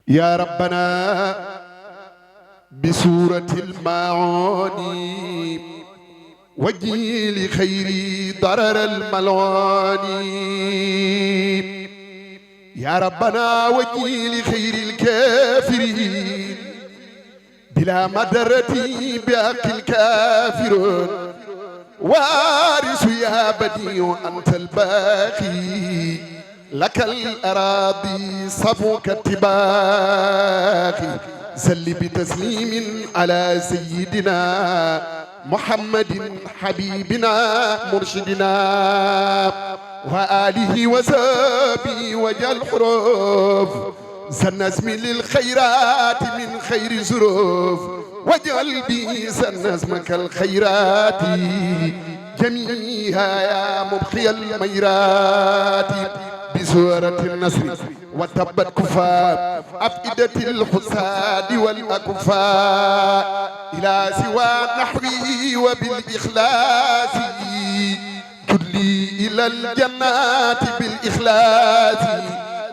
يا ربنا بسورة المعاني وجيل خيري ضرر الملواني يا ربنا وجيل خير الكافرين بلا مدرتي بحق الكافرون وارث يا بديع أنت الباقي لك الأراضي صفوك التباقي سل بتسليم على سيدنا محمد حبيبنا مرشدنا وآله وصحبه وجل حروف سنسم للخيرات من خير ظروف وجعل بي سنسمك الخيرات جميعها يا مبقي الميرات بسورة النصر وتبت كفار أفئدة الحساد والأكفاء إلى سوى نحوي وبالإخلاص تدلي إلى الجنات بالإخلاص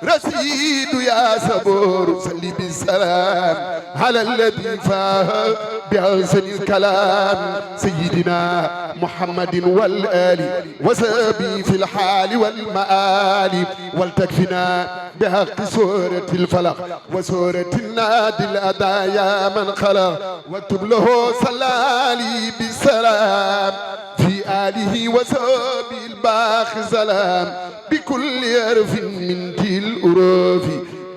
رسيد يا صبور صلي بالسلام على الذي فاه بأحسن الكلام سيدنا محمد والآل وصحبه في الحال والمآل ولتكفنا بحق سورة الفلق وسورة النادي الأدايا من خلق واكتب له صلالي بالسلام في آله وصحبه الباخ سلام بكل حرف من تلك الأروف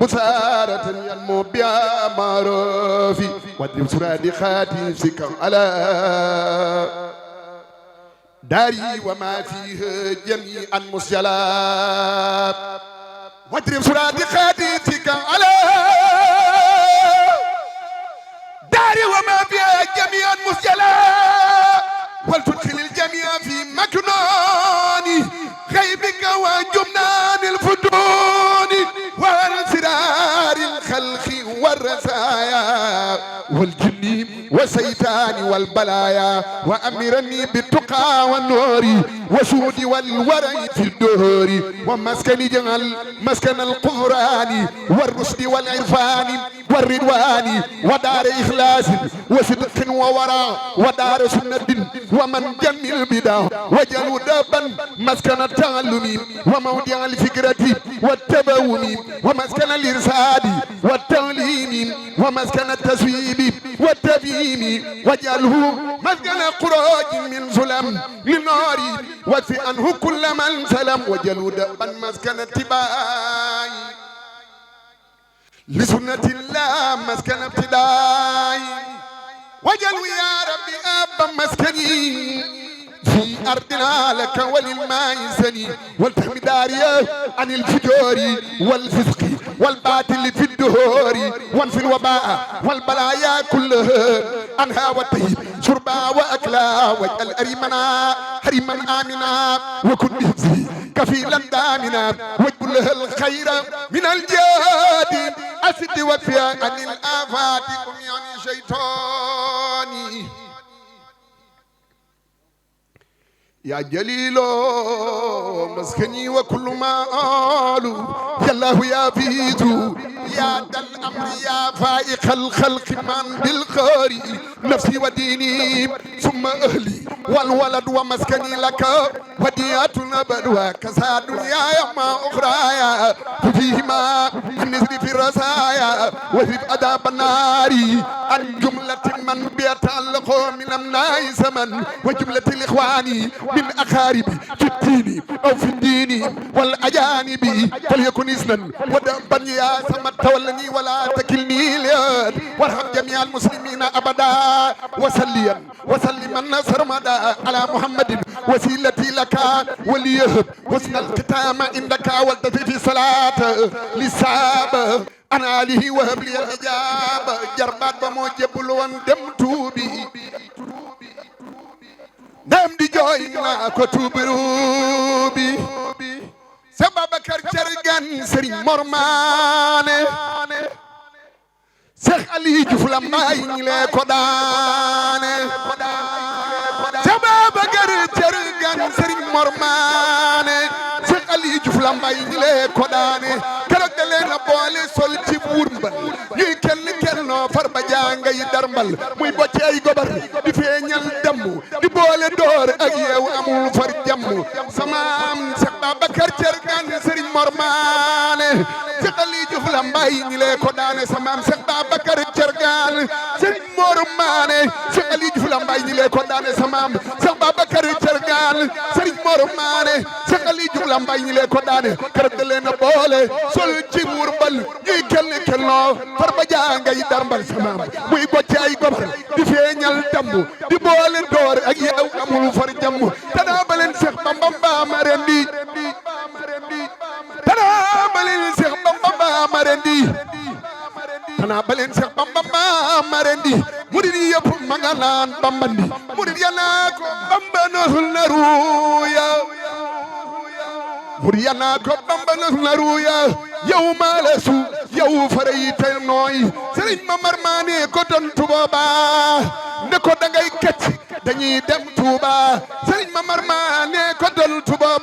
بسارة ينمو بها معروف واضرب سراد خاتم سكا على داري وما فيه جميعا مسجلات واضرب سراد خاتم سكا على داري وما فيها جميعا مسجلات ولتدخل الجميع في مكنون غيبك وجمنان الفتون وانسرار الخلق والرزايا والجن والسيطان والبلايا وأمرني بالتقى والنور والسود والورع في الدهور ومسكن جعل مسكن القرآن والرشد والعرفان والرضوان ودار إخلاص وصدق وورع ودار سنة ومن جن البدع وجلوا دابا مسكن التعلم وموضع الفكرة والتبون ومسكن الإرشاد والتعليم ومسكن التسويب والتفهيم وجعله مسكن قراج من ظلم للنار وادفئ عنه كل من سلم وجعلوا دابا مسكن اتباع لسنة الله مسكن ابتداء وجعلوا يا ربي أبا مسكني في أرضنا لك وللماء سني والفهم داريا عن الفجور والفسق والباطل في الدهور وانفي الوباء والبلايا كلها عنها والطيب شربا وأكلا واجعل أريمنا حريما آمنا وكن بحفظه كفيلا دامنا واجبر لها الخير من الجهاد أسد وفيا عن الآفات يعني شيطاني يا جليل مسكني وكل ما قالوا يا الله يا فيزو يا ذا الأمر يا فائق الخلق من بالخير نفسي وديني ثم أهلي والولد ومسكني لك وديعة الأبد وكسى دنياي ما أخرايا فيهما النزل في الرسايا وفي أداب النار عن جملة من بيتعلق من أمناء زمن وجملة الإخوان من أقاربي في الدين أو في الدين والأجانب فليكن إذنا ودبا يا سمت تولني ولا تكلني اليد وارحم جميع المسلمين أبدا وسليا وسلما سرمدا على محمد وسيلتي لك وليهب حسن الختام عندك والتفي في صلاة للصحابة أنا عليه وهب لي الإجابة جربات بموجب لون دم توبي دم دي جوينا كتوبروبي سبب كرجرغان سرين مرمانه شيخ علي جفلام باي ني كودانه سبب كرجرغان سرين مرمانه Cheikh Ali Diouf Lambaye ñi lee ko daane keroog da leen a boole sol ci wurmbal ñuy kenn noo far ba jàngay darmbal muy bocce ay gobar di feeñal damm di boole door ak yeew amul far jàmm samaam Cheikh Babacar Thiergane Serigne Mor Maane Cheikh Ali Diouf Lambaye ñi lee ko daane samaam Cheikh Babacar Thiergane Serigne Mor Maane Cheikh Ali Diouf Lambaye ñi lee ko daane samaam Cheikh Babacar Thiergane Serigne Mor Maane Cheikh Ali Diouf Lambaye ñi lee ko daane kër da leen a boole sol ci wurmbal ñuy kennoo far ba jàngay darmbal samaam muy bocce ay gobar di feeñal damm di boole door ak yeew amul far jàmm tanaa ba leen Cheikh Bamba Mbama rendi tanaa ba leen Cheikh Bamba Mbama rendi tanaa ba leen Cheikh Bamba Mbama rendi murid yi yëpp ma nga naan bambandi murid ya naa ko Bamba nosul na ruuya murid ya naa ko Bamba nosul na ruuya yow maa la su yow fara yi tey nooy Serigne Mamar Maane ko doon Tuuba ne ko dangay kecc dañuy dem Tuuba Serigne Mamar Maane ko doon Tuuba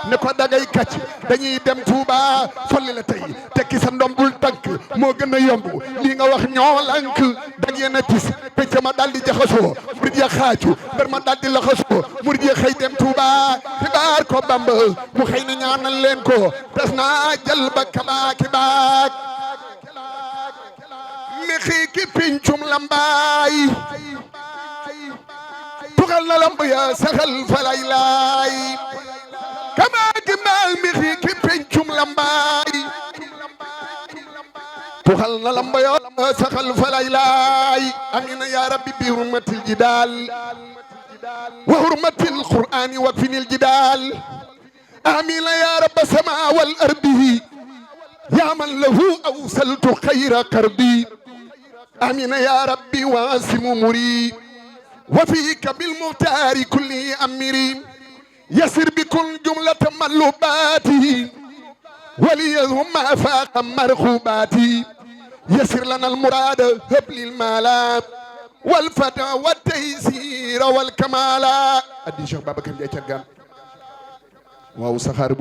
ne ko dangay kecc dañuy dem Tuuba folli la tey tekki sa ndombul tànk moo gën a yomb lii nga wax ñoo lank dag yéen a tis pecc ma daal di jaxasoo murid ya xaaju mbir ma daal di laxasoo murid ya xëy dem Tuuba xibaar ko Bamba mu xëy na ñaanal leen ko tas naa jël ba kabaaki baak mi xii ki pincum Lambaay tuxal na lamb ya saxal falay laay kabaaki baak mi xii ki pincum Lambaay tuxal na lamb ya saxal falay laay amina ya rabbi bi hurmatil jidaal wa hurmatil qur'ani wa finil jidaal آمين يا رب السماء والأرض يا من له أوصلت خير قربي آمين يا ربي واسم مري وفيك بالمختار كل أمري يسر بكل جملة مطلوباتي وليهم ما فاق مرغوباتي يسر لنا المراد هب لي المال والفتى والتيسير والكمال أدي شيخ بابكر Thiergane waaw saxaar